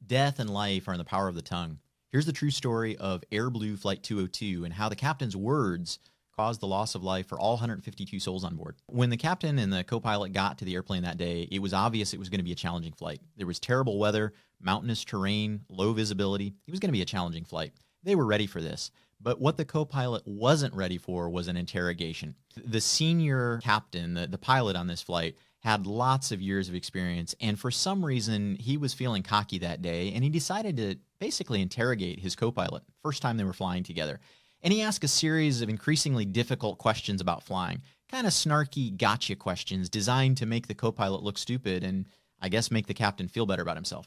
Death and life are in the power of the tongue. Here's the true story of Air Blue Flight 202 and how the captain's words caused the loss of life for all 152 souls on board. When the captain and the co-pilot got to the airplane that day, it was obvious it was going to be a challenging flight. There was terrible weather, mountainous terrain, low visibility. It was going to be a challenging flight. They were ready for this. But what the co-pilot wasn't ready for was an interrogation. The senior captain, the pilot on this flight, had lots of years of experience, and for some reason, he was feeling cocky that day, and he decided to basically interrogate his co-pilot, first time they were flying together. And he asked a series of increasingly difficult questions about flying, kind of snarky gotcha questions designed to make the co-pilot look stupid and, I guess, make the captain feel better about himself.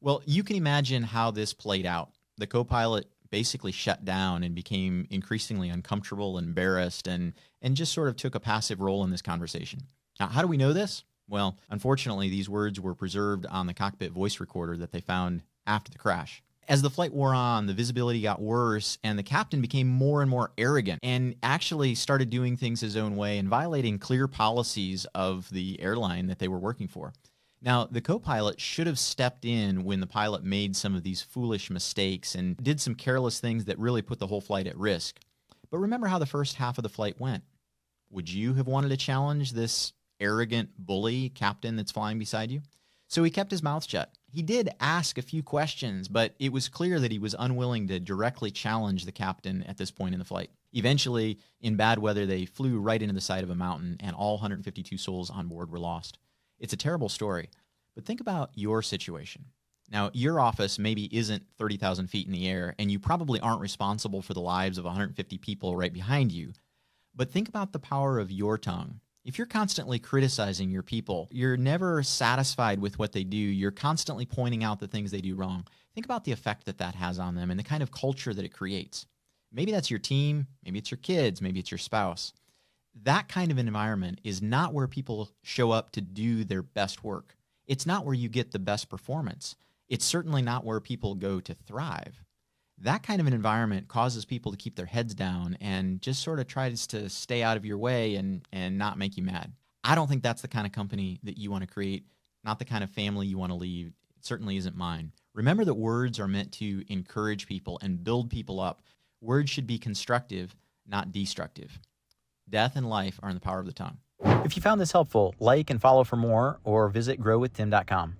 Well, you can imagine how this played out. The co-pilot basically shut down and became increasingly uncomfortable, embarrassed, and just sort of took a passive role in this conversation. Now, how do we know this? Well, unfortunately, these words were preserved on the cockpit voice recorder that they found after the crash. As the flight wore on, the visibility got worse, and the captain became more and more arrogant and actually started doing things his own way and violating clear policies of the airline that they were working for. Now, the co-pilot should have stepped in when the pilot made some of these foolish mistakes and did some careless things that really put the whole flight at risk. But remember how the first half of the flight went. Would you have wanted to challenge this arrogant bully captain that's flying beside you? So he kept his mouth shut. He did ask a few questions, but it was clear that he was unwilling to directly challenge the captain at this point in the flight. Eventually, in bad weather, they flew right into the side of a mountain, and all 152 souls on board were lost. It's a terrible story, but think about your situation. Now, your office maybe isn't 30,000 feet in the air, and you probably aren't responsible for the lives of 150 people right behind you, but think about the power of your tongue. If you're constantly criticizing your people, you're never satisfied with what they do, you're constantly pointing out the things they do wrong, think about the effect that that has on them and the kind of culture that it creates. Maybe that's your team, maybe it's your kids, maybe it's your spouse. That kind of an environment is not where people show up to do their best work. It's not where you get the best performance. It's certainly not where people go to thrive. That kind of an environment causes people to keep their heads down and just sort of tries to stay out of your way and not make you mad. I don't think that's the kind of company that you want to create, not the kind of family you want to leave. It certainly isn't mine. Remember that words are meant to encourage people and build people up. Words should be constructive, not destructive. Death and life are in the power of the tongue. If you found this helpful, like and follow for more or visit growwithtim.com.